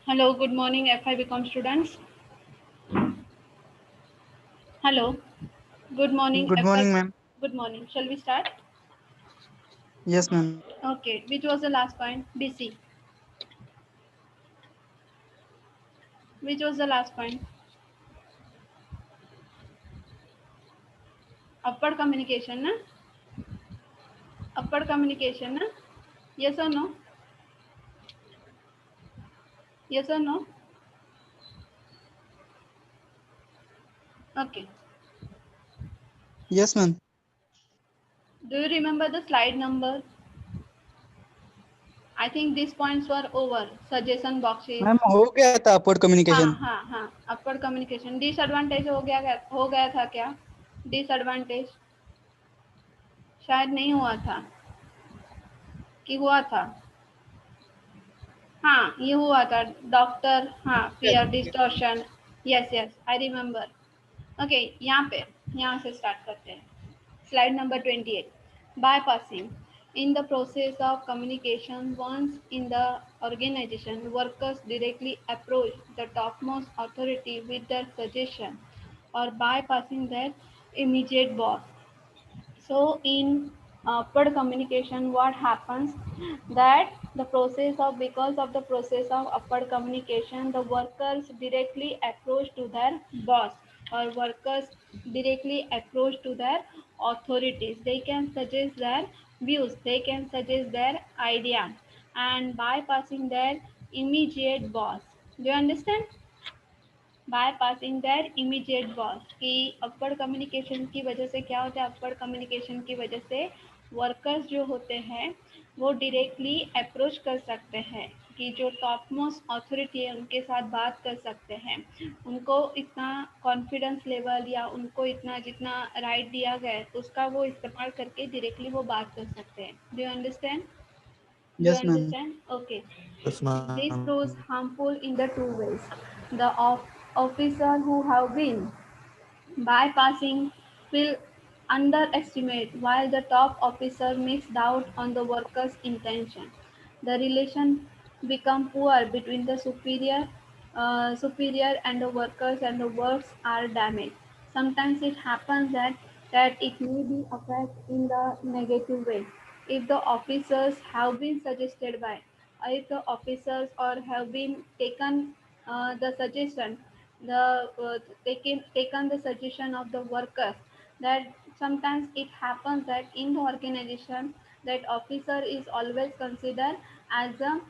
Hello, good morning, FI BCom students. Hello, good morning, Good FI. morning, ma'am. Good morning. Shall we start? Yes, ma'am. Okay, which was the last point? BC. Which was the last point? Upward communication, na? Upward communication, na? Yes or no? Yes or no? Okay. Yes, ma'am. Do you remember the slide number? I think these points were over. Suggestion boxes. Ma'am हो गया था upward हाँ communication. हाँ हाँ. Upward communication. Disadvantage हो गया था क्या? डिसएडवांटेज शायद नहीं हुआ था कि हुआ था. हाँ ये हुआ था डॉक्टर. हाँ fear distortion. Yes yes I remember. Okay यहाँ से स्टार्ट करते हैं. Slide number 28. Bypassing. In the process of communication, once in the organization, workers directly approach the topmost authority with their suggestion or bypassing their immediate boss. So in upward communication, what happens that the process of because of the process of upward communication, the workers directly approach to their boss or workers directly approach to their authorities. They can suggest their views, they can suggest their idea and bypassing their immediate boss. Do you understand? bypassing their immediate boss. कि upward communication की वजह से क्या होता है? Upward communication की वजह से वर्कर्स जो होते हैं वो डायरेक्टली अप्रोच कर सकते हैं कि जो टॉप मोस्ट अथॉरिटी है उनके साथ बात कर सकते हैं. उनको इतना कॉन्फिडेंस लेवल या उनको इतना जितना राइट दिया गया है उसका वो इस्तेमाल करके डायरेक्टली वो बात कर सकते हैं. Do you understand? Do you Yes, ma'am. understand? Okay. Yes, ma'am. This proves harmful in the two ways. The officer who have been bypassing will underestimate while the top officer makes doubt on the worker's intention. The relation become poor between the superior and the workers and the works are damaged. Sometimes it happens that it may be affect in the negative way. If the officers have been suggested by, or if the officers or have been taken the suggestion, taken the suggestion of the workers, that sometimes it happens that in the organization that officer is always considered as a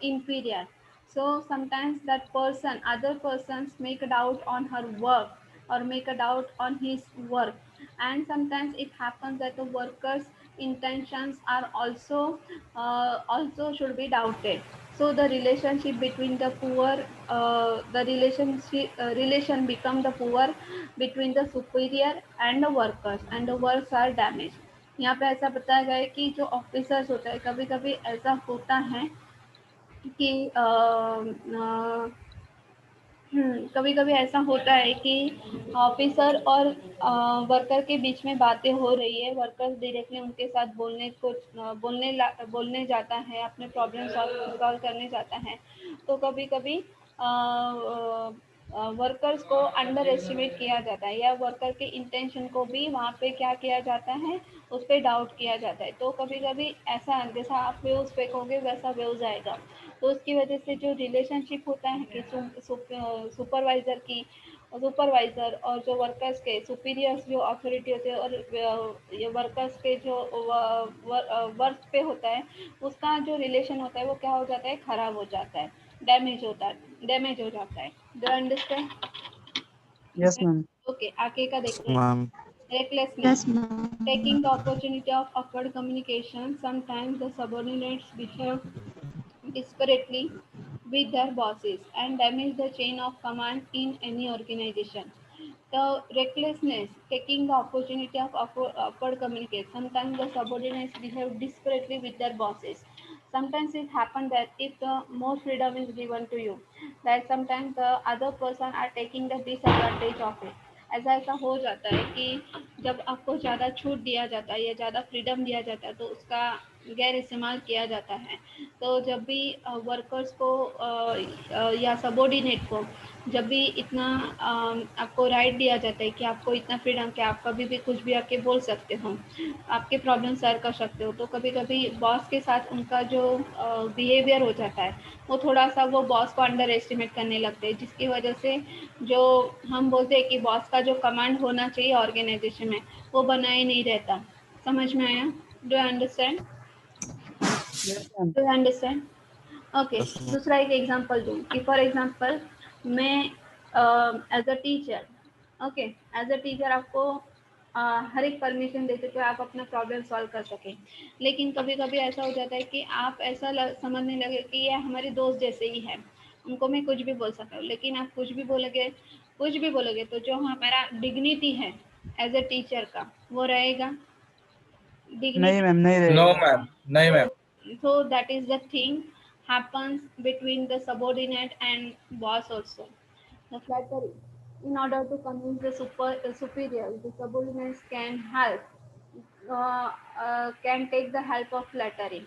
inferior. So sometimes that person other persons make a doubt on her work or make a doubt on his work, and sometimes it happens that the workers intentions are also should be doubted. So the relationship between the poor the relation become the poor between the superior and the workers and the works are damaged. यहाँ पे ऐसा बताया गया है कि जो officers होता है कभी कभी ऐसा होता है कि कभी कभी ऐसा होता है कि ऑफिसर और वर्कर के बीच में बातें हो रही है. वर्कर्स डायरेक्टली उनके साथ बोलने जाता है, अपने प्रॉब्लम सॉल्व करने जाता है. तो कभी कभी वर्कर्स को अंडर एस्टिमेट किया जाता है या वर्कर के इंटेंशन को भी वहाँ पे क्या किया जाता है, उस पर डाउट किया जाता है. तो कभी कभी ऐसा जैसा आप व्यूज फेंकोगे वैसा व्यूज आएगा. तो उसकी वजह से जो रिलेशनशिप होता है कि सुपरवाइजर और जो वर्कर्स के सुपीरियर्स जो अथॉरिटी होते हैं और ये वर्कर्स के जो वर्क पे होता है उसका जो रिलेशन होता है वो क्या हो जाता है? खराब हो जाता है, डैमेज हो जाता है. Do understand? Yes, ma'am. Okay आगे का Yes, देखते हैं. ma'am. Recklessness. Taking the opportunity of upward communication, sometimes the subordinates behave disparately with their bosses and damage the chain of command in any organization. The recklessness, taking the opportunity of upward communication, sometimes the subordinates behave disparately with their bosses. Sometimes it happens that if the more freedom is given to you, that sometimes the other person are taking the disadvantage of it. ऐसा हो जाता है कि जब आपको ज़्यादा छूट दिया जाता है या ज़्यादा फ्रीडम दिया जाता है तो उसका गैर इस्तेमाल किया जाता है। तो जब भी वर्कर्स को या सबॉर्डिनेट को जब भी इतना आपको राइट दिया जाता है कि आपको इतना फ्रीडम कि आप कभी भी कुछ भी आके बोल सकते हो, आपके प्रॉब्लम सॉल्व कर सकते हो, तो कभी कभी बॉस के साथ उनका जो बिहेवियर हो जाता है वो थोड़ा सा वो बॉस को अंडर एस्टिमेट करने लगते हैं, जिसकी वजह से जो हम बोलते हैं कि बॉस का जो कमांड होना चाहिए ऑर्गेनाइजेशन में वो बना ही नहीं रहता। समझ में आया? Do you understand? Yes, ma'am. Do you understand? Okay, दूसरा एक एग्जांपल दूँ कि फॉर एग्जांपल मैं as a teacher, okay, as a teacher आपको हर एक परमिशन देते कि आप अपना प्रॉब्लम सॉल्व कर सकें, लेकिन कभी कभी ऐसा हो जाता है कि आप ऐसा समझने लगे कि ये हमारे दोस्त जैसे ही है, उनको मैं कुछ भी बोल सकता हूँ, लेकिन आप कुछ भी बोलोगे तो जो हमारा डिग्निटी है एज अ टीचर का वो रहेगा, नहीं डिग्निटी। मैम, नहीं No, रहेगा। ma'am. No, ma'am. So that is the thing happens between the subordinate and boss also. The flattery. In order to convince the superior, the subordinates can help, can take the help of flattery.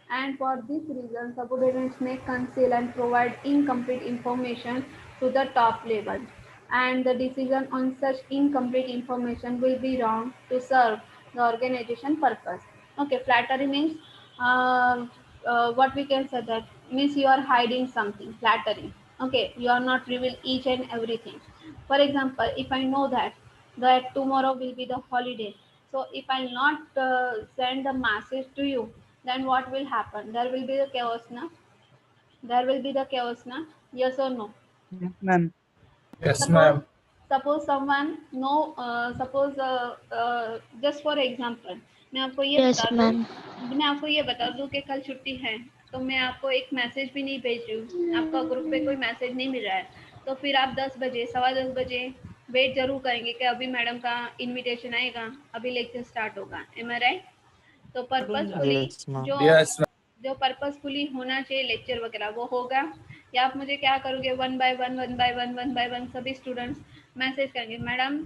And for this reason, subordinates may conceal and provide incomplete information to the top level. And the decision on such incomplete information will be wrong to serve the organization purpose. Okay, flattery means what we can say that means you are hiding something. Flattery. Okay, you are not reveal each and everything. For example, if I know that tomorrow will be the holiday, so if I'll not send a message to you, then what will happen? There will be the chaos, na? There will be the chaos, na? Yes or no? Yes, ma'am. Yes, Suppose ma'am. suppose someone no suppose just for example, मैं आपको ये Yes, बता दूं ma'am. मैं आपको ये बता दूं कि कल छुट्टी है, तो मैं आपको एक मैसेज भी नहीं भेज रही हूँ, आपका ग्रुप पे कोई मैसेज नहीं मिल रहा है, तो फिर आप 10 बजे 10:15 वेट जरूर करेंगे कि अभी मैडम का इनविटेशन आएगा, अभी लेक्चर स्टार्ट होगा। एम आई राइट? तो पर्पसफुली Yes, ma'am. जो Yes, ma'am. जो पर्पसफुली होना चाहिए लेक्चर वगैरह वो होगा, या आप मुझे क्या करोगे, वन बाय वन सभी स्टूडेंट्स मैसेज करेंगे, मैडम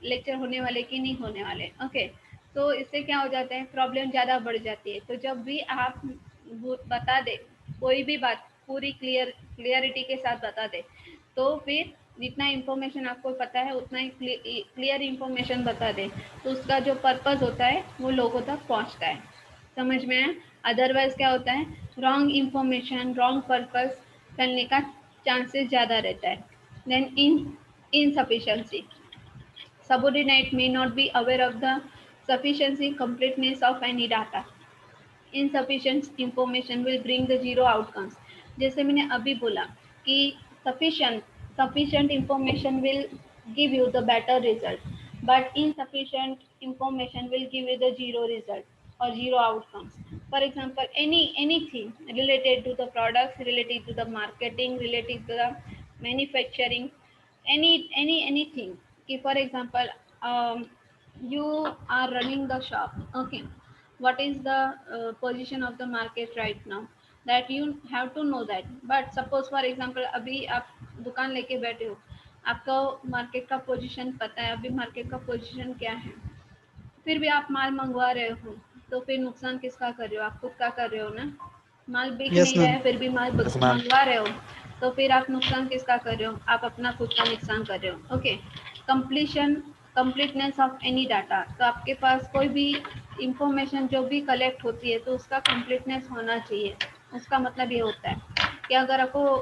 लेक्चर होने वाले कि नहीं होने वाले। ओके, तो इससे क्या हो जाता है, प्रॉब्लम ज़्यादा बढ़ जाती है। तो जब भी आप बता दे कोई भी बात पूरी क्लियरिटी के साथ बता दे, तो फिर जितना इन्फॉर्मेशन आपको पता है उतना ही क्लियर इन्फॉर्मेशन बता दे, तो उसका जो पर्पस होता है वो लोगों तक पहुंचता है। समझ में आया? अदरवाइज क्या होता है, रॉन्ग इंफॉर्मेशन रॉन्ग पर्पस करने का चांसेस ज़्यादा रहता है। Then insufficiency, subordinate may not be aware of the sufficiency completeness of any data. Insufficient information will bring the zero outcomes. जैसे मैंने अभी बोला कि sufficient information will give you the better result, but insufficient information will give you the zero result or zero outcomes. For example, anything related to the products, related to the marketing, related to the manufacturing, anything. कि for example, you are running the shop, okay, what is the position of the market right now, that you have to know that. but suppose for example अभी आप दुकान लेके बैठे हो, आपको market का position पता है, अभी मार्केट का पोजीशन क्या है, फिर भी आप माल मंगवा रहे हो, तो फिर नुकसान किसका कर रहे हो, आप खुद का कर रहे हो ना। माल बिक Yes, नहीं रहा ma'am. है फिर भी माल Yes, ma'am. मंगवा रहे हो, तो फिर आप नुकसान किसका कर रहे हो, आप अपना खुद का नुकसान कर रहे हो। Okay, completion completeness of any data, तो आपके पास कोई भी इंफॉर्मेशन जो भी कलेक्ट होती है तो उसका कंप्लीटनेस होना चाहिए। उसका मतलब ये होता है कि अगर आपको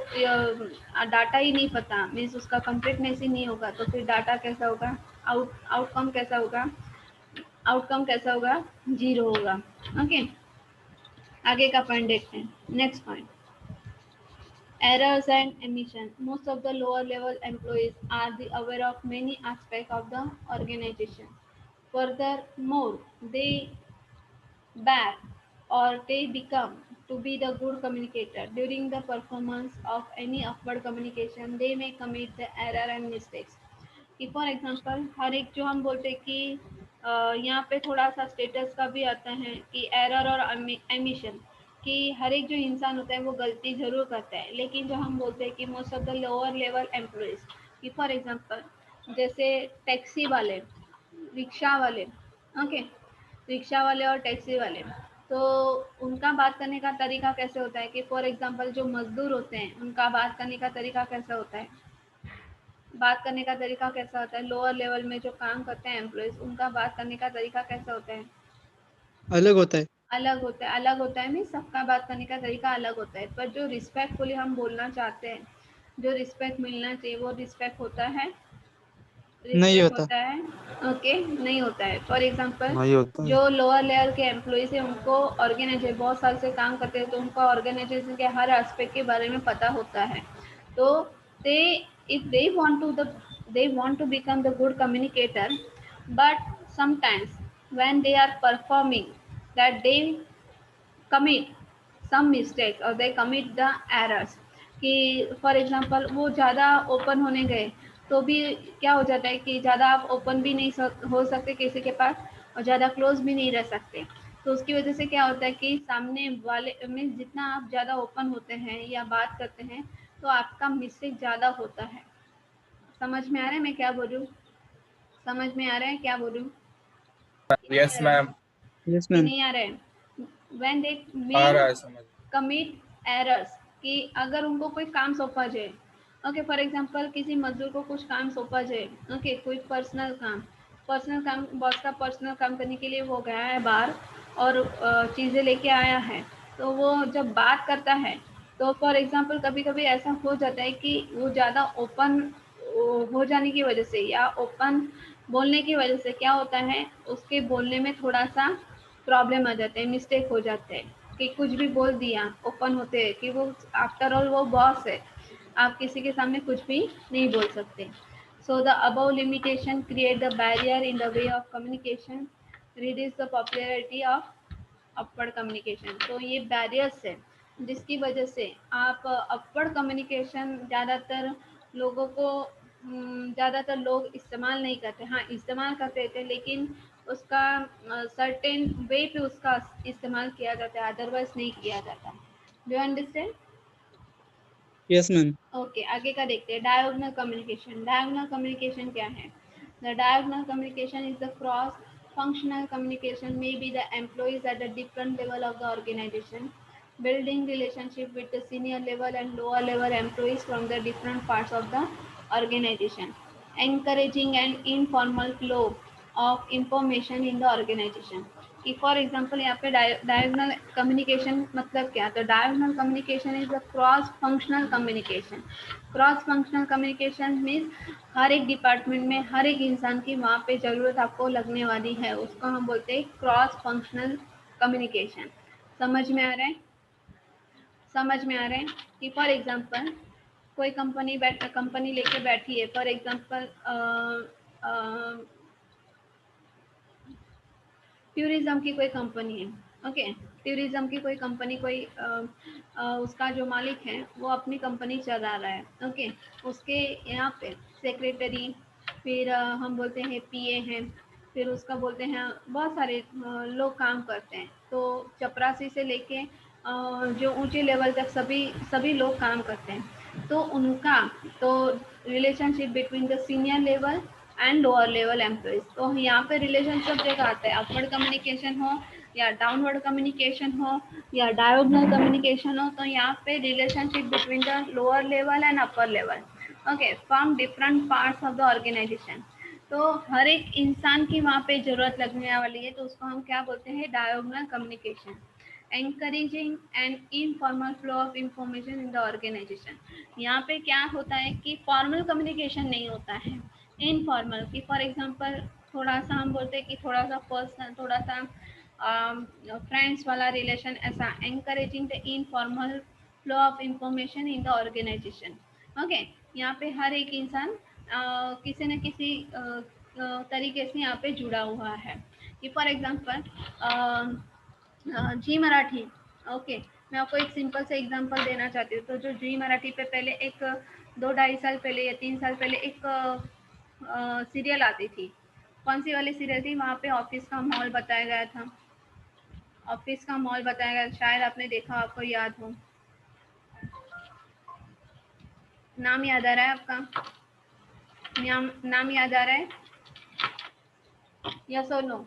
डाटा ही नहीं पता, मीन्स उसका कंप्लीटनेस ही नहीं होगा, तो फिर डाटा कैसा होगा, आउटकम कैसा होगा, जीरो होगा। ओके, आगे का पॉइंट देखते हैं। Next point, errors and omission. Most of the lower level employees are the aware of many aspects of the organization. Furthermore, they bear or they become to be the good communicator. During the performance of any upward communication, they may commit the error and mistakes. कि for example हर एक जो हम बोलते हैं कि यहाँ पे थोड़ा सा स्टेटस का भी आता है कि एरर और एमिशन, कि हर एक जो इंसान होता है वो गलती ज़रूर करता है, लेकिन जो हम बोलते हैं कि most of the lower level employees, कि फॉर एग्जांपल जैसे टैक्सी वाले, रिक्शा वाले, ओके, रिक्शा वाले और टैक्सी वाले, तो उनका बात करने का तरीका कैसे होता है कि फॉर एग्जांपल जो मजदूर होते हैं उनका बात करने का तरीका कैसा होता है, बात करने का तरीका कैसा होता है, लोअर लेवल में जो काम करते हैं एम्प्लॉयज उनका बात करने का तरीका कैसा होता है, अलग होता है। अलग होता है। अलग होता है मीन्स सबका बात करने का तरीका अलग होता है, पर जो रिस्पेक्टफुली हम बोलना चाहते हैं, जो रिस्पेक्ट मिलना चाहिए वो रिस्पेक्ट होता है, नहीं रिस्पेक्ट होता। होता है। ओके, नहीं होता है। फॉर एग्जांपल नहीं होता है। जो लोअर लेवल के एम्प्लॉयज हैं उनको ऑर्गेनाइजेशन बहुत साल से काम करते हैं तो उनको ऑर्गेनाइजेशन के हर एस्पेक्ट के बारे में पता होता है, तो दे if they want to the they want to become the good communicator, but sometimes when they are performing that they commit some mistakes or they commit the errors, कि फॉर एग्जांपल वो ज़्यादा ओपन होने गए तो भी क्या हो जाता है कि ज़्यादा आप ओपन भी नहीं हो सकते किसी के पास और ज़्यादा क्लोज भी नहीं रह सकते, तो उसकी वजह से क्या होता है कि सामने वाले में जितना आप ज़्यादा ओपन होते हैं या बात करते हैं तो आपका मिस्टेक ज़्यादा होता है। समझ में आ रहा है मैं क्या बोल रही हूँ, समझ में आ रहा है क्या बोल रही हूँ कि नहीं आ यस रहा है, मैम। यस कि मैम। नहीं आ रहा है। व्हेन दे आ मे रहा है समझ। कमिट एरर्स, कि अगर उनको कोई काम सौंपा जाए, ओके फॉर एग्जांपल किसी मजदूर को कुछ काम सौंपा जाए, ओके कोई पर्सनल काम बॉस का पर्सनल काम करने के लिए वो गया है बाहर और चीज़ें लेके आया है, तो वो जब बात करता है तो फॉर एग्जांपल कभी कभी ऐसा हो जाता है कि वो ज़्यादा ओपन हो जाने की वजह से या ओपन बोलने की वजह से क्या होता है उसके बोलने में थोड़ा सा प्रॉब्लम आ जाते हैं, मिस्टेक हो जाते हैं कि कुछ भी बोल दिया ओपन होते हैं कि वो आफ्टर ऑल वो बॉस है, आप किसी के सामने कुछ भी नहीं बोल सकते। So the above limitation create the barrier in the way of communication, reduce the popularity of upward communication. तो ये बैरियर्स है जिसकी वजह से आप अपवर्ड कम्युनिकेशन ज़्यादातर लोगों को ज़्यादातर लोग इस्तेमाल नहीं करते, हाँ इस्तेमाल करते थे लेकिन उसका सर्टेन वे पे उसका इस्तेमाल किया जाता है, अदरवाइज नहीं किया जाता। Do you understand? Yes ma'am. Okay, आगे का देखते हैं। Diagonal communication. डायगोनल कम्युनिकेशन क्या है? The diagonal communication is the cross functional communication may be the employees at a different level of the organization building relationship with the senior level and lower level employees from the different parts of the organization, encouraging an informal flow of information in the organization। कि for example यहाँ पे diagonal communication मतलब क्या, तो diagonal communication is a cross functional communication. Cross functional communication means हर एक department में हर एक इंसान की वहाँ पे ज़रूरत आपको लगने वाली है, उसको हम बोलते हैं क्रॉस फंक्शनल कम्युनिकेशन। समझ में आ रहा है? समझ में आ रहा है कि फॉर एग्जांपल कोई कंपनी लेके बैठी है, फॉर एग्जांपल टूरिज्म की कोई कंपनी है, ओके टूरिज्म की कोई कंपनी कोई उसका जो मालिक है वो अपनी कंपनी चला रहा है, ओके उसके यहाँ पे सेक्रेटरी, फिर हम बोलते हैं पीए हैं, फिर उसका बोलते हैं बहुत सारे लोग काम करते हैं, तो चपरासी से लेके जो ऊंचे लेवल तक सभी सभी लोग काम करते हैं, तो उनका तो relationship between the senior level and lower level employees, तो यहाँ पे रिलेशन सब जगह आता है, अपवर्ड कम्युनिकेशन हो या डाउनवर्ड कम्युनिकेशन हो या डायगोनल कम्युनिकेशन हो, तो यहाँ पे relationship between the lower level and upper level, okay from different parts of the organisation, तो हर एक इंसान की वहाँ पे जरूरत लगने वाली है, तो उसको हम क्या बोलते हैं, diagonal communication. encouraging an informal flow of information in the organization। यहाँ पे क्या होता है कि फॉर्मल कम्युनिकेशन नहीं होता है, इनफॉर्मल, कि फॉर एग्जांपल थोड़ा सा हम बोलते हैं कि थोड़ा सा पर्सनल, थोड़ा सा फ्रेंड्स वाला रिलेशन, ऐसा encouraging the informal flow of information in the organization। Okay, यहाँ पे हर एक इंसान किसी न किसी तरीके से यहाँ पे जुड़ा हुआ है, कि for example Zee Marathi, okay मैं आपको एक सिंपल से एग्जांपल देना चाहती हूँ, तो जो जी मराठी पे पहले एक 2-2.5 साल पहले या 3 साल पहले एक सीरियल आती थी, कौन सी वाली सीरियल थी, वहाँ पे ऑफिस का माहौल बताया गया था, ऑफिस का माहौल बताया गया, शायद आपने देखा, आपको याद हो, नाम याद आ रहा है आपका, नाम याद आ रहा है, यस और नो?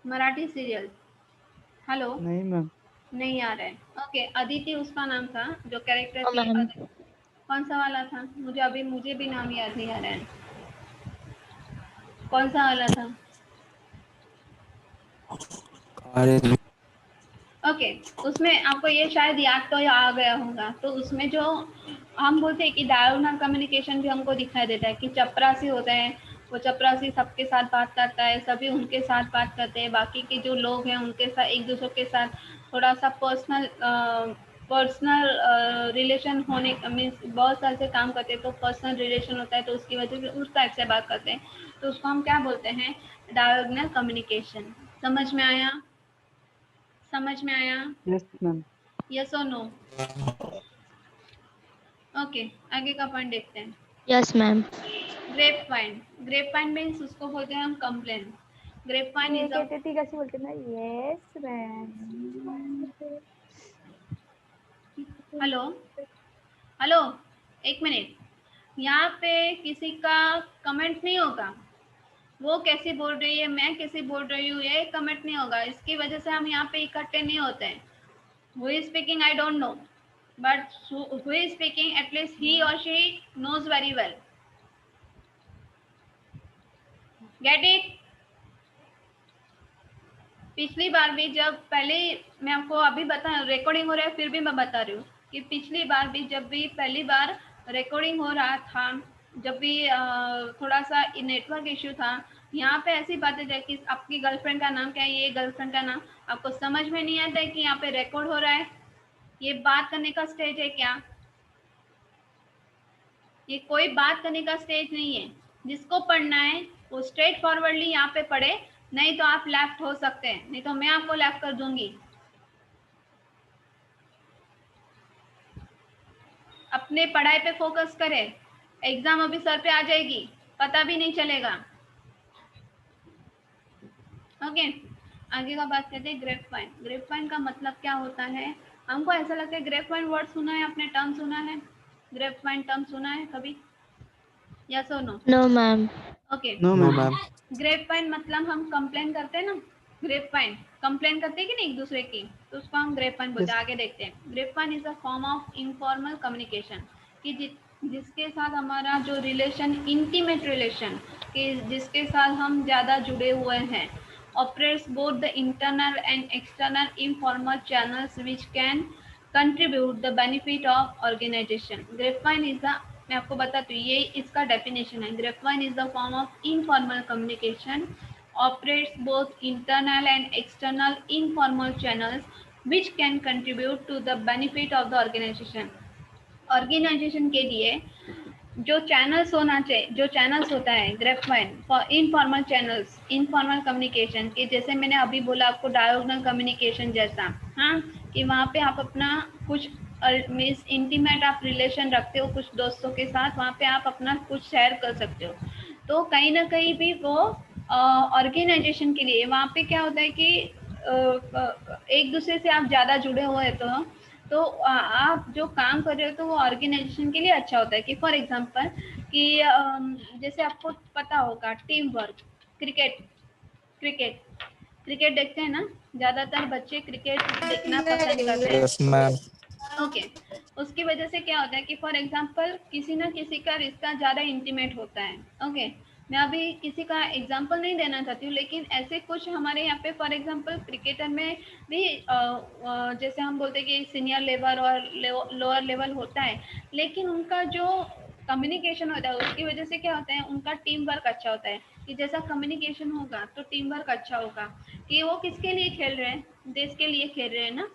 मराठी सीरियल। हेलो, नहीं मैम। नहीं आ रहा है। ओके, अदिति उसका नाम था जो कैरेक्टर नो थी। मैम। कौन सा वाला था? मुझे भी नाम याद नहीं आ रहा है। कौन सा वाला था? ओके, उसमें आपको ये शायद याद तो आ गया होगा। तो उसमें जो हम बोलते हैं कि डायगोनल कम्युनिकेशन भी हमको दिखाई देता है कि चपरासी होते हैं, वो चपरासी सबके साथ बात करता है, सभी उनके साथ बात करते हैं, बाकी के जो लोग हैं उनके साथ एक दूसरे के साथ थोड़ा सा पर्सनल रिलेशन होने मीन्स बहुत साल से काम करते हैं तो पर्सनल रिलेशन होता है, तो उसकी वजह से उस टाइप से बात करते हैं। तो उसको हम क्या बोलते हैं? Diagonal communication. समझ में आया? समझ में आया? Yes ma'am. यस और नो? ओके, आगे का पॉइंट देखते हैं। Yes ma'am. Grape vine. Grape vine means उसको बोलते हैं हम कंप्लेन। ग्रेप वाइन ये इज अ कहते थे कैसे बोलते ना, यस मैम। हेलो, हेलो, एक मिनट। यहाँ पे किसी का कमेंट नहीं होगा। वो कैसी बोल रही है, मैं कैसी बोल रही हूँ, ये कमेंट नहीं होगा। इसकी वजह से हम यहाँ पे इकट्ठे नहीं होते हैं। Who is speaking I don't know, but who is speaking at least he और she knows very well. Get it? पिछली बार भी जब पहले, मैं आपको अभी बता, रिकॉर्डिंग हो रहा है फिर भी मैं बता रही हूँ कि पिछली बार भी जब भी पहली बार रिकॉर्डिंग हो रहा था, जब भी थोड़ा सा नेटवर्क इश्यू था, यहाँ पे ऐसी बातें जैसे कि आपकी गर्लफ्रेंड का नाम क्या है, ये गर्लफ्रेंड का नाम, आपको समझ में नहीं आता है कि यहाँ पे रिकॉर्ड हो रहा है? ये बात करने का स्टेज है क्या? ये कोई बात करने का स्टेज नहीं है। जिसको पढ़ना है वो स्ट्रेट फॉरवर्डली यहाँ पे पढ़े, नहीं तो आप लेफ्ट हो सकते हैं, नहीं तो मैं आपको लेफ्ट कर दूंगी। अपने पढ़ाई पे फोकस करें। एग्जाम अभी सर पे आ जाएगी, पता भी नहीं चलेगा। ओके, आगे का बात करते हैं। Grape vine. ग्रेप वाइन का मतलब क्या होता है? हमको ऐसा लगता है ग्रेप वाइन वर्ड सुना है आपने, टर्म सुना है? ग्रेप वाइन टर्म सुना है कभी? यस और no? No ma'am. Okay, no no ma'am. Ma'am. Grape vine मतलब हम कंप्लेन करते हैं ना, ग्रेप वाइन कंप्लेन करते हैं कि नहीं एक दूसरे की, तो उसको हम ग्रेप वाइन बोलते यस। हैं। आगे देखते हैं। Grape wine is a form of informal communication कि जिसके साथ हमारा जो रिलेशन, इंटीमेट रिलेशन, कि जिसके साथ हम ज़्यादा जुड़े हुए हैं, operates both the internal and external informal channels which can contribute the benefit of organisation. Grapevine is the, मैं आपको बताती हूँ, ये इसका डेफिनेशन है। Grapevine is the form of informal communication, operates both internal and external informal channels which can contribute to the benefit of the organization। Organisation के लिए जो चैनल्स होना चाहिए, जो चैनल्स होता है grapevine for informal channels, informal communication के, जैसे मैंने अभी बोला आपको डायगोनल कम्युनिकेशन जैसा, हाँ, कि वहाँ पे आप अपना कुछ मीन्स इंटीमेट आप रिलेशन रखते हो कुछ दोस्तों के साथ, वहाँ पे आप अपना कुछ शेयर कर सकते हो। तो कहीं ना कहीं भी वो ऑर्गेनाइजेशन के लिए वहाँ पे क्या होता है कि एक दूसरे से आप ज़्यादा जुड़े हुए हैं, तो आप जो काम कर रहे हो तो वो ऑर्गेनाइजेशन के लिए अच्छा होता है। कि फॉर एग्जांपल कि जैसे आपको पता होगा team work, cricket, cricket cricket देखते हैं ना, ज़्यादातर बच्चे क्रिकेट देखना पसंद करते हैं। Yes ma'am. ओके, उसकी वजह से क्या होता है कि फॉर एग्जांपल किसी ना किसी का रिश्ता ज़्यादा इंटीमेट होता है। ओके, मैं अभी किसी का एग्जांपल नहीं देना चाहती हूँ, लेकिन ऐसे कुछ हमारे यहाँ पे फॉर एग्जांपल क्रिकेटर में भी जैसे हम बोलते हैं कि सीनियर लेवल और लोअर लेवल होता है, लेकिन उनका जो कम्युनिकेशन होता है उसकी वजह से क्या होता है, उनका टीम वर्क अच्छा होता है। कि जैसा कम्युनिकेशन होगा तो टीम वर्क अच्छा होगा। कि वो किसके लिए खेल रहे हैं? देश के लिए खेल रहे हैं ना,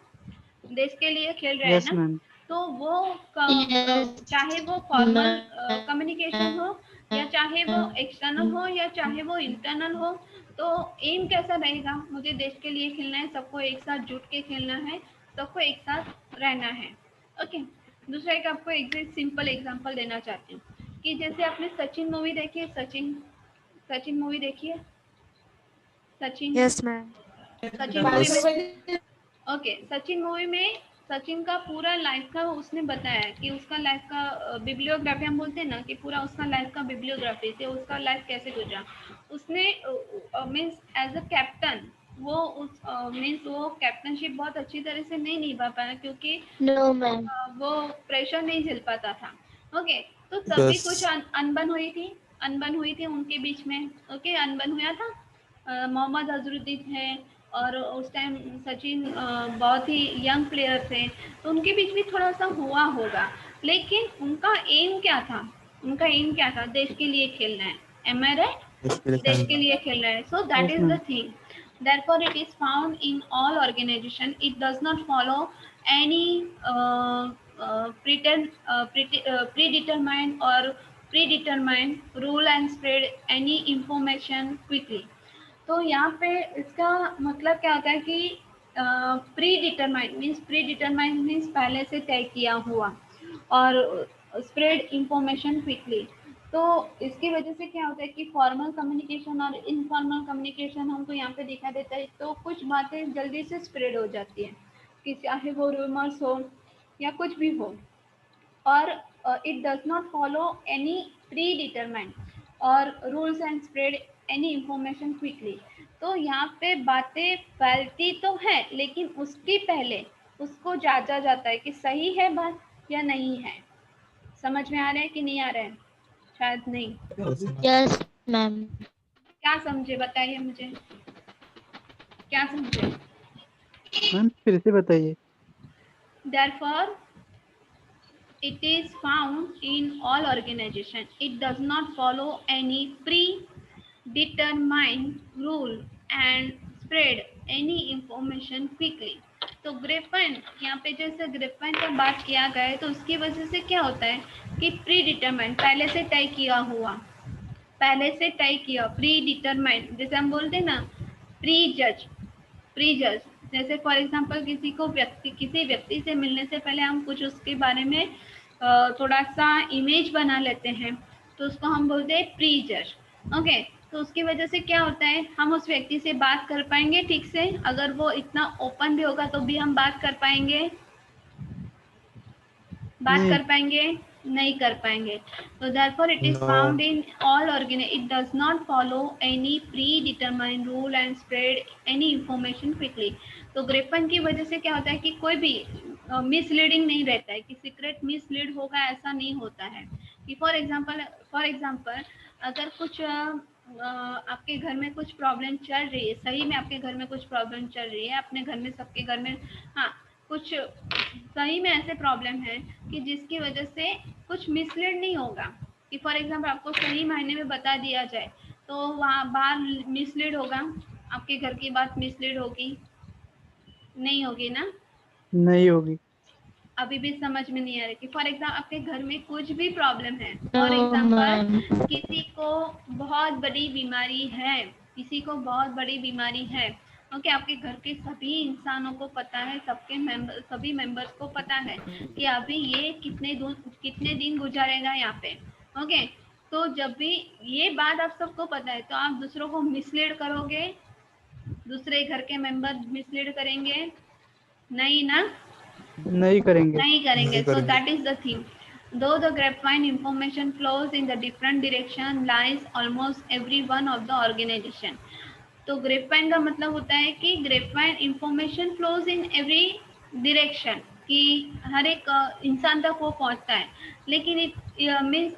देश के लिए खेल रहे हैं यस ना। मैम। तो वो यस चाहे वो फॉर्मल कम्युनिकेशन हो, या चाहे वो एक्सटर्नल मैम। हो, या चाहे वो इंटरनल हो, तो एम कैसा रहेगा? मुझे देश के लिए खेलना है, सबको एक साथ जुट के खेलना है, सबको एक साथ रहना है। ओके, दूसरा एक आपको एक सिंपल एग्जांपल देना चाहती हूँ कि जैसे आपने सचिन मूवी देखी है, सचिन, सचिन मूवी देखी है? Sachin, yes ma'am. Sachin movie में, ओके, सचिन मूवी में सचिन का पूरा लाइफ का उसने बताया कि उसका लाइफ का बिब्लियोग्राफी हम बोलते हैं ना, कि पूरा उसका लाइफ का बिब्लियोग्राफी से उसका लाइफ कैसे गुजरा। उसने मीन्स एज अ कैप्टन, वो उस मीन्स वो कैप्टनशिप बहुत अच्छी तरह से नहीं निभा पाया क्योंकि No, ma'am. वो प्रेशर नहीं झेल पाता था। ओके, तो तभी Yes. कुछ अनबन हुई थी उनके बीच में। ओके, अनबन हुआ था। मोहम्मद अजहरुद्दीन थे और उस टाइम सचिन बहुत ही यंग प्लेयर थे, तो उनके बीच भी थोड़ा सा हुआ होगा। लेकिन उनका एम क्या था? उनका एम क्या था? देश के लिए खेलना है। एम आई राइट? देश के लिए खेल रहा है। So that Yes, is the ma'am. thing. Therefore, it is found in all organization. It does not follow any predetermined or predetermined rule and spread any information quickly. तो यहाँ पे इसका मतलब क्या होता है कि प्री डिटरमाइंड मीन्स पहले से तय किया हुआ, और स्प्रेड इंफॉर्मेशन क्विकली। तो इसकी वजह से क्या होता है कि फॉर्मल कम्युनिकेशन और इनफॉर्मल कम्युनिकेशन हमको यहाँ पे दिखा देता है, तो कुछ बातें जल्दी से स्प्रेड हो जाती है कि चाहे वो रूमर्स हो या कुछ भी हो, और it does not follow any predetermined और rules and spread any information quickly। तो यहाँ पे बातें फैलती तो है, लेकिन उसके पहले उसको जांचा जाता है कि सही है बात या नहीं है। समझ में आ रहा है कि नहीं आ रहा है? शायद नहीं। Yes, ma'am. क्या समझे बताइए मुझे, क्या समझे? मैम फिर से बताइए। Therefore, it is found in all organization. It does not follow any predetermined rule and spread any information quickly। तो ग्रेफाइन, यहाँ पे जैसे ग्रेफाइन का बात किया गया है, तो उसकी वजह से क्या होता है कि प्री डिटरमाइंड, पहले से तय किया हुआ, पहले से तय किया, प्री डिटरमाइंड, जैसे हम बोलते हैं ना प्री जज। जैसे फॉर एग्जांपल किसी व्यक्ति से मिलने से पहले हम कुछ उसके बारे में थोड़ा सा इमेज बना लेते हैं, तो उसको हम बोलते हैं प्री जज। ओके, तो उसकी वजह से क्या होता है, हम उस व्यक्ति से बात कर पाएंगे ठीक से, अगर वो इतना ओपन भी होगा तो भी हम बात कर पाएंगे, बात नहीं। कर पाएंगे, नहीं कर पाएंगे। तो therefore it is found in all it does not follow any predetermined rule and spread any information quickly। तो ग्रेफन की वजह से क्या होता है कि कोई भी मिसलीडिंग नहीं रहता है, कि सीक्रेट मिसलीड होगा ऐसा नहीं होता है। कि फॉर एग्जांपल अगर कुछ आपके घर में कुछ प्रॉब्लम चल रही है, सही में आपके घर में कुछ प्रॉब्लम चल रही है, अपने घर में, सबके घर में, हाँ, कुछ सही में ऐसे प्रॉब्लम है कि जिसकी वजह से कुछ मिसलीड नहीं होगा। कि फॉर एग्जांपल आपको सही मायने में बता दिया जाए, तो वहाँ बाहर मिसलीड होगा, आपके घर की बात मिसलीड होगी, नहीं होगी ना? नहीं होगी। अभी भी समझ में नहीं आ रहा कि फॉर एग्जाम्पल आपके घर में कुछ भी प्रॉब्लम है, फॉर No, एग्जाम्पल ma'am. किसी को बहुत बड़ी बीमारी है, किसी को बहुत बड़ी बीमारी है, ओके, आपके घर के सभी इंसानों को पता है, सभी मेंबर्स को पता है कि अभी ये कितने दिन गुजारेगा यहाँ पे। ओके, तो जब भी ये बात आप सबको पता है, तो आप दूसरों को मिसलीड करोगे, दूसरे घर के मेंबर मिसलीड करेंगे? नहीं ना? नहीं करेंगे। नहीं करेंगे। So that is the thing. Though the grapevine information flows in the different direction, lies almost every one of the organization। तो ग्रेपवाइन का मतलब होता है कि grapevine information flows in every direction, कि हर एक इंसान तक वो पहुंचता है, लेकिन मीन्स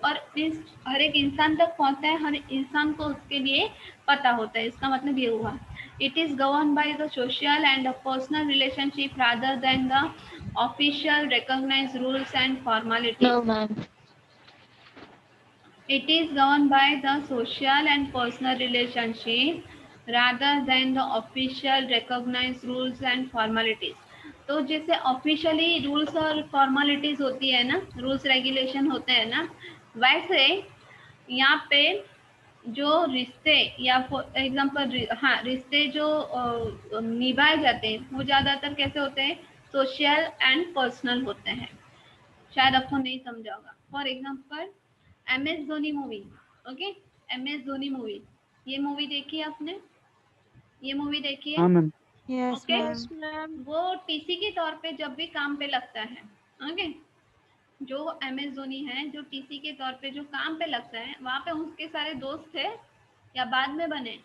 हर एक इंसान तक पहुंचता है, हर इंसान को उसके लिए पता होता है। इसका मतलब ये हुआ, it is govern by the social and the personal relationship rather than the official recognised rules and formalities. No, ma'am. It is governed by the social and personal relationship rather than the official recognized rules and formalities। तो जैसे officially rules और formalities होती है ना, rules regulation होते हैं ना, वैसे यहाँ पे जो रिश्ते या फॉर एग्जांपल, हाँ, रिश्ते जो निभाए जाते हैं वो ज़्यादातर कैसे होते हैं, सोशल एंड पर्सनल होते हैं। शायद आपको नहीं समझा होगा। For example MS Dhoni movie, okay, MS Dhoni movie, ये मूवी देखी है आपने? ये मूवी देखी है? हाँ मैम। Yes, okay, ma'am. वो टीसी के तौर पे जब भी काम पे लगता है, ओके, जो MS धोनी है, जो टीसी के तौर पे जो काम पे लगता है, वहाँ पे उसके सारे दोस्त थे या बाद में बने?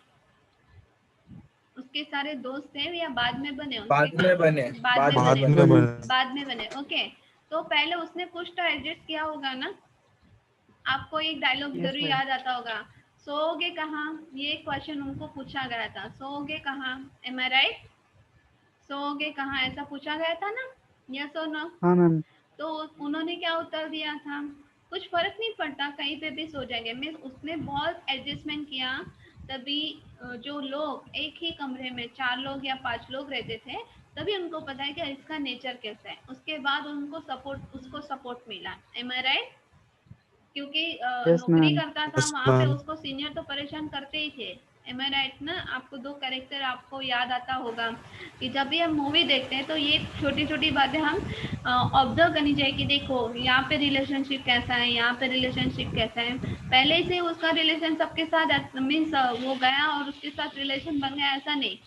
उसके सारे दोस्त थे या बाद में बने? बाद में बने। बाद बाद में में बने। बने। बाद में बने। ओके, तो पहले उसने कुछ तो एडजस्ट किया होगा ना। आपको एक डायलॉग Yes, जरूर ma'am. याद आता होगा, सोओगे कहाँ? ये क्वेश्चन उनको पूछा गया था, सोओगे कहाँ? एम आई राइट? सोओगे कहाँ ऐसा पूछा गया था ना, यस और नो? हाँ मैम. तो उन्होंने क्या उत्तर दिया था? कुछ फर्क नहीं पड़ता, कहीं पे भी सो जाएंगे। मीन्स उसने बहुत एडजस्टमेंट किया, तभी जो लोग एक ही कमरे में 4 लोग या 5 लोग रहते थे, तभी उनको पता है कि इसका नेचर कैसा है। उसके बाद उसको सपोर्ट मिला। एम आई राइट? क्योंकि Yes, नौकरी ma'am. करता था Yes, वहां पे, ma'am. उसको सीनियर तो परेशान करते ही थे। एम आई राइट ना? आपको 2 कैरेक्टर आपको याद आता होगा कि जब भी हम मूवी देखते हैं तो ये छोटी छोटी बातें हम ऑब्जर्व करनी चाहिए कि देखो यहाँ पे रिलेशनशिप कैसा है, यहाँ पे रिलेशनशिप कैसा है। पहले से उसका रिलेशन सबके साथ मीन्स वो गया और उसके साथ रिलेशन बन गया, ऐसा नहीं।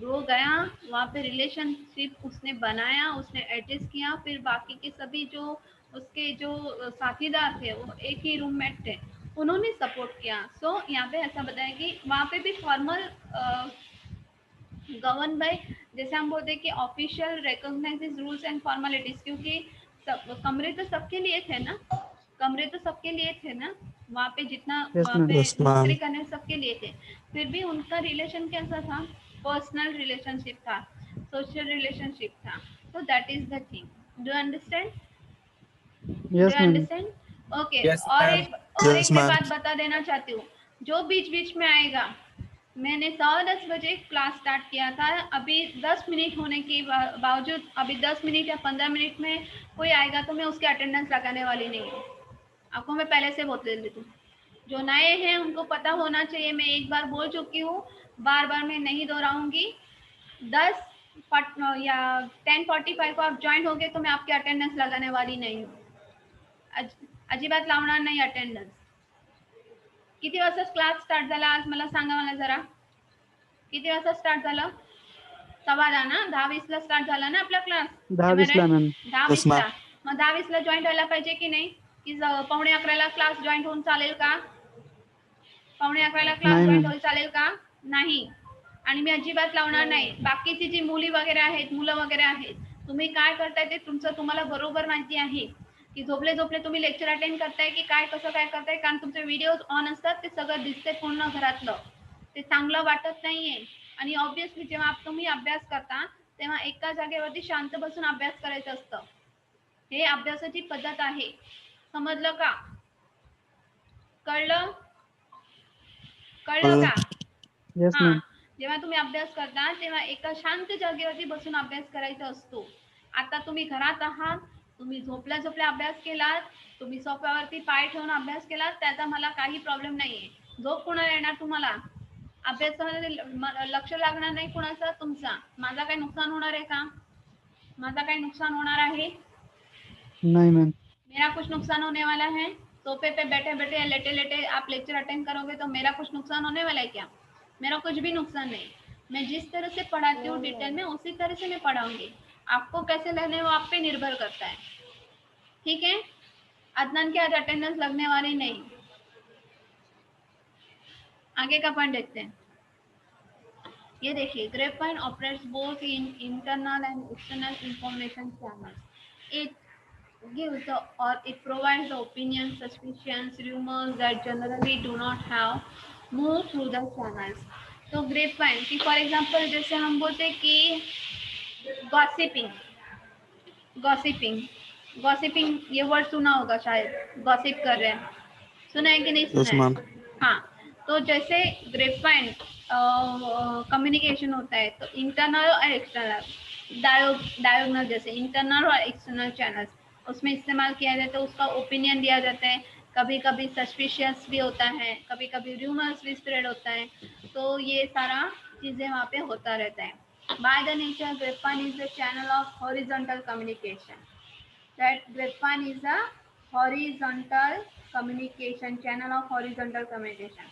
वो गया वहाँ पे रिलेशनशिप उसने बनाया, उसने एडजस्ट किया, फिर बाकी के सभी जो उसके जो साथीदार थे वो एक ही रूममेट थे, उन्होंने सपोर्ट किया। सो यहाँ पे ऐसा बताया कि वहाँ पे भी फॉर्मल गवर्न बाय, जैसे हम बोलते हैं कि official recognises rules and formalities, क्योंकि कमरे तो सबके लिए थे ना, कमरे तो सबके लिए थे ना, वहाँ पे जितना Yes, वहाँ ma'am. पे Yes, ma'am. नौकरी करने सबके लिए थे। फिर भी उनका रिलेशन कैसा था? पर्सनल रिलेशनशिप था, सोशल रिलेशनशिप था। तो that is the thing. Do understand? Do Yes, ma'am. Understand? Okay. Yes, और ma'am. एक Yes, मैं ma'am. बात बता देना चाहती हूँ, जो बीच बीच में आएगा, मैंने 10:15 बजे क्लास स्टार्ट किया था, अभी 10 मिनट होने के बावजूद अभी 10 मिनट या 15 मिनट में कोई आएगा तो मैं उसकी अटेंडेंस लगाने वाली नहीं हूँ। आपको मैं पहले से बोल देती हूँ, जो नए हैं उनको पता होना चाहिए, मैं एक बार बोल चुकी हूँ, बार बार मैं नहीं दोहराऊंगी। 10 या 10:45 को आप ज्वाइन होगे तो मैं आपकी अटेंडेंस लगाने वाली नहीं हूँ। अजिबात लावणार नाही अटेंडन्स। किती वाजता क्लास स्टार्ट झाला आज मला सांगा, मला जरा किती वाजता स्टार्ट झालं? 10:15 ना? 10:20 ला स्टार्ट झाला ना आपला क्लास? 10:20 ला मॅम. 10:20 Yes, ला. ma'am. मग 10:20 ला जॉईन व्हायला पाहिजे की नाही? की 10:45 ला क्लास जॉईन होऊन चालेल का? 10:45 ला क्लास नाही जॉईन मॅम. होऊन चालेल का? नाही. आणि मी अजिबात लावणार नाही. बाकीची जी मुली वगैरे आहेत, मुलं वगैरे आहेत, तुम्ही काय करताय ते तुम्हाला बरोबर माहिती आहे की झोपले झोपले तुम्ही लेक्चर अटेंड करताय की काय, कसं काय करताय, कारण तुमचे व्हिडिओज ऑन असतात, ते सगळं दिसते पूर्ण घरातलं, ते चांगलं वाटत नाहीये. आणि ऑब्विसली जेव्हा तुम्ही अभ्यास करता तेव्हा एका जागेवरती शांत बसून अभ्यास करायचं असतं. हे अभ्यासाची पद्धत आहे, समजलं का? कळलं? कळलं का? Yes, हा, ma'am. जेव्हा तुम्ही अभ्यास करता तेव्हा एका शांत जागेवरती बसून अभ्यास करायचा असतो. आता तुम्ही घरात आहात, तुम्ही झोपल्या झोपल्या अभ्यास केलात, तुम्ही सोफ्यावरती पाय ठेवून अभ्यास केलात, त्याचा मला काही प्रॉब्लेम नाहीये. झोप कुणाला येणार? तुम्हाला. अभ्यासामध्ये लक्ष लागणार नाही कुणाचं? तुमचा. माझा काही नुकसान होणार आहे का? माझा काही नुकसान होणार आहे? नहीं मैम. मेरा कुछ नुकसान होने वाला है? सोफे पे बैठे बैठे या लेटे लेटे आप लेक्चर अटेंड करोगे तो मेरा कुछ नुकसान होने वाला है क्या? मेरा कुछ भी नुकसान नहीं। मैं जिस तरह से पढ़ाती हूँ डिटेल में, उसी तरह से मैं पढ़ाऊंगी। आपको कैसे लगने वो आप पे निर्भर करता है। ठीक है? अदनान की आज अटेंडेंस लगने वाली नहीं। आगे का पॉइंट देखते हैं। ये देखिए, grapevine operates both in internal and external information channels. It gives or it provides the opinions, suspicions, rumors that generally do not have moved through the channels. तो ग्रेपवाइन की फॉर एग्जांपल जैसे हम बोलते कि गॉसिपिंग, गॉसिपिंग, गॉसिपिंग ये word सुना होगा शायद, गॉसिप कर रहे हैं, सुना है कि नहीं सुना Yes, है? ma'am. हाँ, तो जैसे ग्रेपवाइन कम्युनिकेशन होता है तो इंटरनल और एक्सटर्नल, डायोगनल, जैसे इंटरनल और एक्सटर्नल चैनल्स उसमें इस्तेमाल किया जाता है, उसका ओपिनियन दिया जाता है, कभी कभी सस्पिशियस भी होता है, कभी कभी रूमर्स भी स्प्रेड होता है, तो ये सारा चीज़ें वहाँ पे होता रहता है। By the nature grapevine is the channel of horizontal communication, that grapevine is a horizontal communication channel of horizontal communication.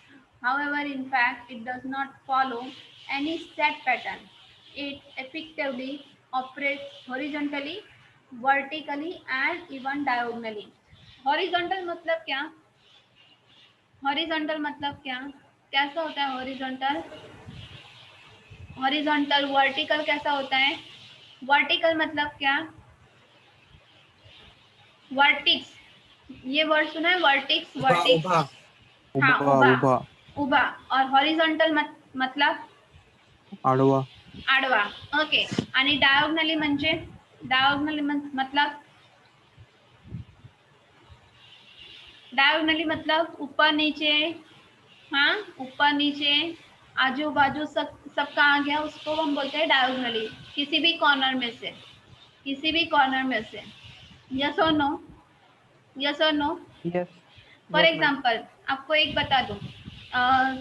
However, in fact, it does not follow any set pattern. It effectively operates horizontally, vertically and even diagonally. Horizontal मतलब क्या? Horizontal मतलब क्या? कैसा होता है horizontal? Horizontal, vertical कैसा होता है? वर्टिकल मतलब क्या? वर्टिक्स, ये वर्ड सुना है? Vertices, vertices. हाँ, उभा उभा, उभा उभा। और हॉरिजॉन्टल मतलब आडवा आडवा. ओके. आणि डायगोनली म्हणजे? डायगोनली मतलब डायगोनली मतलब ऊपर नीचे. हाँ, ऊपर नीचे, आजू बाजू सबका आ गया, उसको हम बोलते हैं डायगोनली. किसी भी कॉर्नर में से, किसी भी कॉर्नर में से. यस और नो? यस और no? Yes. For Yes, ma'am. Example आपको एक बता दूं,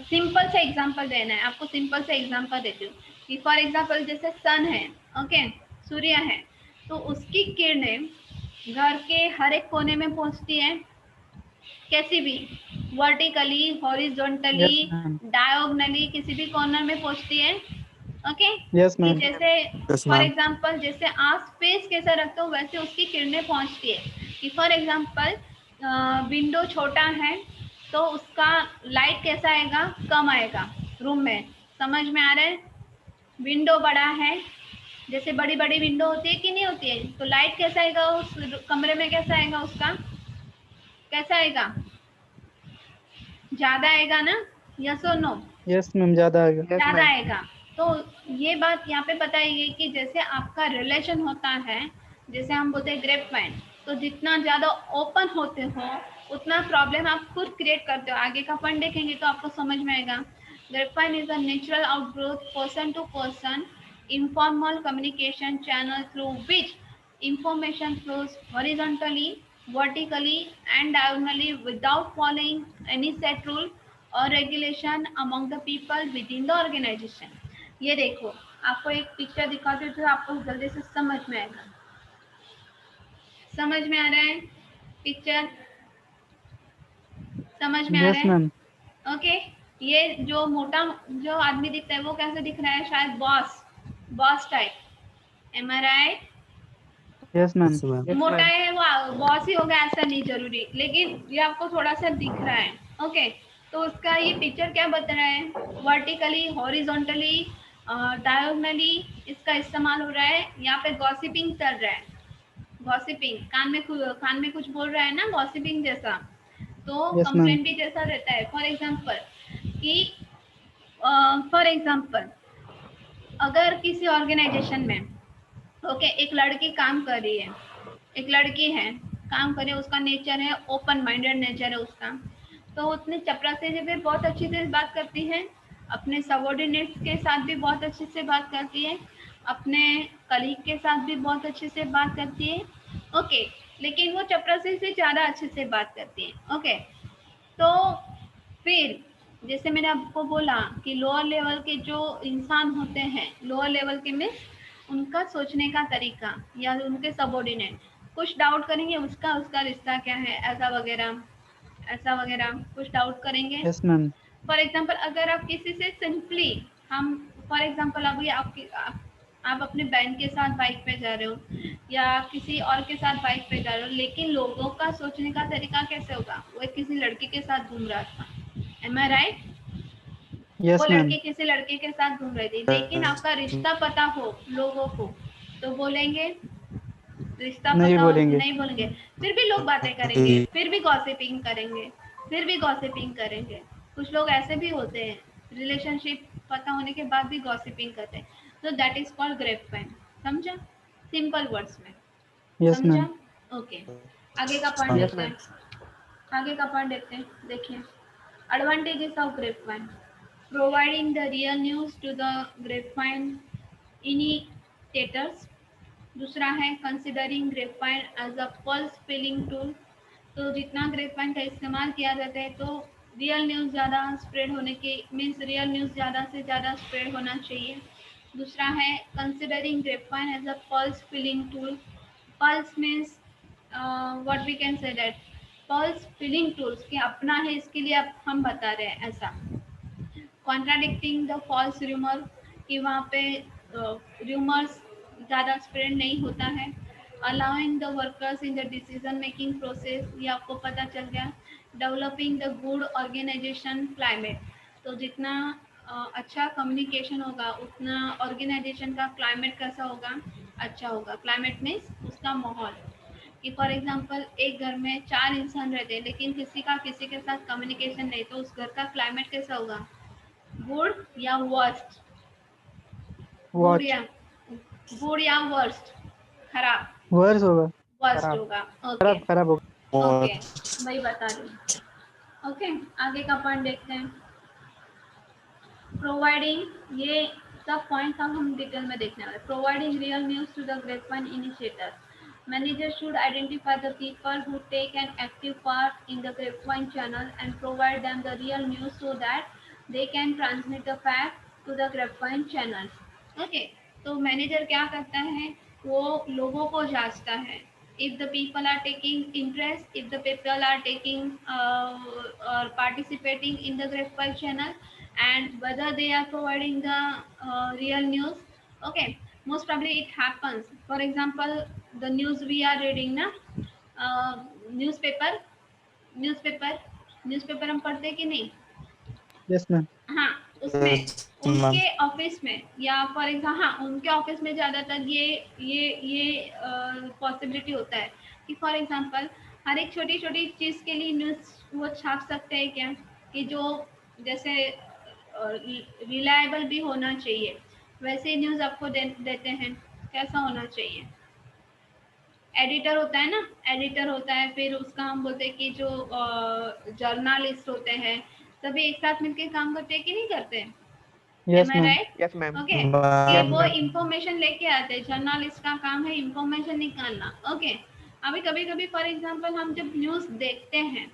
सिंपल से एग्जाम्पल देना है आपको. सिंपल से एग्जाम्पल देती हूँ कि फॉर एग्जाम्पल जैसे सन है, ओके, सूर्य है, तो उसकी किरणें घर के हर एक कोने में पहुंचती है. कैसी भी, vertically, horizontally, Yes, ma'am. Diagonally, किसी भी कॉर्नर में पहुंचती है. ओके. Yes, कि ma'am. जैसे Yes, फॉर ma'am. एग्जाम्पल जैसे आप स्पेस कैसा रखते हो वैसे उसकी किरणें पहुंचती है. कि फॉर एग्जाम्पल विंडो छोटा है तो उसका लाइट कैसा आएगा? कम आएगा रूम में. समझ में आ रहा है? विंडो बड़ा है, जैसे बड़ी बड़ी विंडो होती है कि नहीं होती है, तो लाइट कैसा आएगा उस कमरे में? कैसा आएगा उसका? कैसा आएगा? ज्यादा आएगा ना? यस और नो? Yes, ma'am. ज़्यादा आएगा. ज्यादा आएगा. तो ये बात यहाँ पे बताइए कि जैसे आपका रिलेशन होता है, जैसे हम बोलते हैं ग्रेप वाइन, तो जितना ज्यादा ओपन होते हो उतना प्रॉब्लम आप खुद क्रिएट करते हो. आगे का पॉइंट देखेंगे तो आपको समझ में आएगा. Grep wine is a natural outgrowth, person to person, informal communication channel through which information flows horizontally, vertically and diagonally without following any set rule और regulation among the people within the organisation. ये देखो, आपको एक picture दिखाती हूँ तो आपको जल्दी से समझ में आएगा. समझ में आ रहा है? पिक्चर समझ में आ रहा Yes, है? ma'am. ओके. ये जो मोटा जो आदमी दिखता है वो कैसे दिख रहा है? शायद बॉस, बॉस टाइप. एम आई right? Yes, ma'am. Yes, ma'am. मोटा है वो बॉस ही होगा ऐसा नहीं जरूरी, लेकिन ये आपको थोड़ा सा दिख रहा है. ओके. तो उसका ये पिक्चर क्या बता रहा है? वर्टिकली, हॉरिजॉन्टली, डायगोनली इसका इस्तेमाल हो रहा है. यहाँ पे गॉसिपिंग चल रहा है. गॉसिपिंग, कान में कुछ बोल रहा है ना, गॉसिपिंग जैसा. तो Yes, ma'am. कंप्लेंट भी जैसा रहता है. फॉर एग्जाम्पल कि फॉर एग्जाम्पल अगर किसी ऑर्गेनाइजेशन में ओके एक लड़की काम कर रही है, एक लड़की है काम कर रही है, उसका नेचर है ओपन माइंडेड नेचर है उसका, तो उसने चपरासी से भी बहुत अच्छी से बात करती है, अपने सबॉर्डिनेट्स के साथ भी बहुत अच्छे से बात करती है, अपने कलीग के साथ भी बहुत अच्छे से बात करती है. ओके. लेकिन वो चपरासी से ज़्यादा अच्छे से बात करती है. ओके. तो फिर जैसे मैंने आपको बोला कि लोअर लेवल के जो इंसान होते हैं, लोअर लेवल के में उनका सोचने का तरीका या उनके सबॉर्डिनेट कुछ डाउट करेंगे, उसका उसका रिश्ता क्या है, ऐसा वगैरह, ऐसा वगैरह कुछ डाउट करेंगे. Yes, ma'am. फॉर एग्जाम्पल अगर आप किसी से सिंपली हम फॉर एग्जाम्पल अभी आप अपने बहन के साथ बाइक पे जा रहे हो या किसी और के साथ बाइक पे जा रहे हो, लेकिन लोगों का सोचने का तरीका कैसे होगा? वो किसी लड़की के साथ घूम रहा था. एम आई राइट? Yes, वो ma'am. लड़की किसी लड़के के साथ घूम रही थी, लेकिन आपका रिश्ता पता हो लोगों को तो बोलेंगे, रिश्ता नहीं पता हो बोलेंगे. नहीं बोलेंगे. फिर भी लोग बातें करेंगे, फिर भी गॉसिपिंग करेंगे, फिर भी गॉसिपिंग करेंगे. कुछ लोग ऐसे भी होते हैं, रिलेशनशिप पता होने के बाद भी गॉसिपिंग करते हैं. तो that is called grapevine. समझा? सिंपल वर्ड्स में. Yes, समझा? ma'am. ओके. आगे का पॉइंट देखते हैं. आगे का पॉइंट देखते हैं. देखिए, advantages of grapevine. Providing the real news to the grapevine initiators. दूसरा है considering grapevine as a pulse feeling tool. तो जितना ग्रेपवाइन का इस्तेमाल किया जाता है तो रियल न्यूज़ ज़्यादा स्प्रेड होने की मीन्स रियल न्यूज़ ज़्यादा से ज़्यादा स्प्रेड होना चाहिए. दूसरा है considering grapevine as a pulse feeling tool. Pulse means what we can say that pulse feeling tools कि अपना है इसके लिए अब हम बता रहे हैं ऐसा. कॉन्ट्राडिक्टिंग द फॉल्स रूमर कि वहाँ पे रूमर्स ज़्यादा स्प्रेड नहीं होता है. Allowing the workers in the decision making process, ये आपको पता चल गया. Developing the good organisation climate, तो जितना अच्छा कम्युनिकेशन होगा उतना ऑर्गेनाइजेशन का क्लाइमेट कैसा होगा, अच्छा होगा। क्लाइमेट मीन्स उसका माहौल। कि फॉर एग्जांपल एक घर में 4 इंसान रहते हैं लेकिन किसी का किसी के साथ कम्युनिकेशन नहीं, तो उस घर का क्लाइमेट कैसा होगा, गुड या वर्स्ट? Good watch. या गुड या वर्स्ट? खराब? वर्स होगा। वर्स्ट खराब। होगा। ओके खराब खराब होगा। ओके, वही बता रही हूँ। ओके, आगे का पॉइंट देखते हैं। प्रोवाइडिंग, ये सब पॉइंट हम डिटेल में देखने वाले। Providing real news to the grapevine initiator, manager should identify the people who take an active part in the grapevine channel and provide them the real news so that they can transmit the fact to the grapevine channels. Okay, तो manager क्या करता है, वो लोगों को जांचता है। if the people are taking interest, if the people are taking or participating in the grapevine channel, and whether they are providing the real news. Okay, most probably it happens. For example, the news we are reading ना, newspaper newspaper newspaper हम पढ़ते हैं कि नहीं? Yes ma'am. हाँ, उसमें उनके office में या फॉर एग्जाम्पल, हाँ उनके ऑफिस में ज़्यादातर ये पॉसिबिलिटी होता है कि फॉर एग्जांपल हर एक छोटी छोटी चीज़ के लिए न्यूज़ वो छाप सकते हैं क्या, कि जो जैसे रिलायबल भी होना चाहिए, वैसे न्यूज़ आपको देते हैं। कैसा होना चाहिए? एडिटर होता है ना, एडिटर होता है, फिर उसका हम बोलते हैं कि जो जर्नलिस्ट होते हैं, सभी एक साथ मिलकर काम करते हैं कि नहीं करते? Yes Am I ma'am. right? Yes ma'am. Okay, कि वो इंफॉर्मेशन लेके आते हैं। जर्नलिस्ट का काम है इंफॉर्मेशन निकालना। ओके, अभी कभी कभी फॉर एग्जांपल हम जब न्यूज़ देखते हैं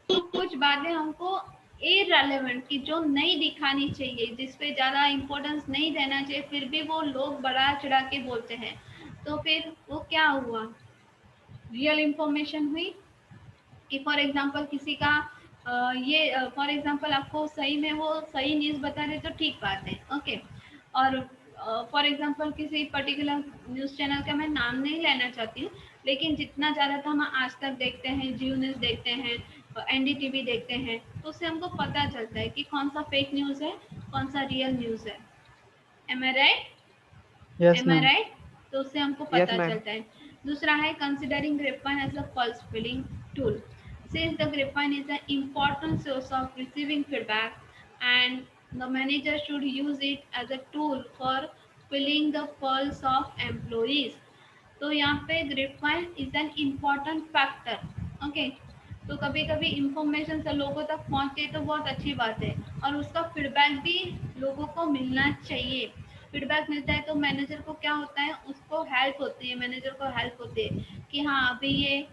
तो कुछ बातें हमको इररिलेवेंट की जो नहीं दिखानी चाहिए, जिस पे ज़्यादा इम्पोर्टेंस नहीं देना चाहिए, फिर भी वो लोग बढ़ा चढ़ा के बोलते हैं, तो फिर वो क्या हुआ, रियल इंफॉर्मेशन हुई? कि फॉर एग्जांपल किसी का ये फॉर एग्जांपल आपको सही में वो सही न्यूज़ बता रहे तो ठीक बात है। ओके, और फॉर एग्जांपल किसी पर्टिकुलर न्यूज़ चैनल का मैं नाम नहीं लेना चाहती हूँ, लेकिन जितना ज़्यादातर हम आज तक देखते हैं, जियो न्यूज़ देखते हैं, NDTV देखते हैं, तो उससे हमको पता चलता है कि कौन सा फेक न्यूज़ है, कौन सा रियल न्यूज़ है। एम आई राइट? यस एम आई मैम। राइट? तो उससे हमको Yes, पता ma'am. चलता है। दूसरा है considering grapevine as a pulse feeling tool, since the grapevine is an important source of receiving feedback and the manager should use it as a tool for filling the pulse of employees. तो यहाँ पे grapevine is an important factor. Okay, तो कभी कभी information से लोगों तक पहुँचे तो बहुत अच्छी बात है, और उसका फीडबैक भी लोगों को मिलना चाहिए। फीडबैक मिलता है तो मैनेजर को क्या होता है, उसको हेल्प होती है, मैनेजर को हेल्प होती है कि हाँ अभी ये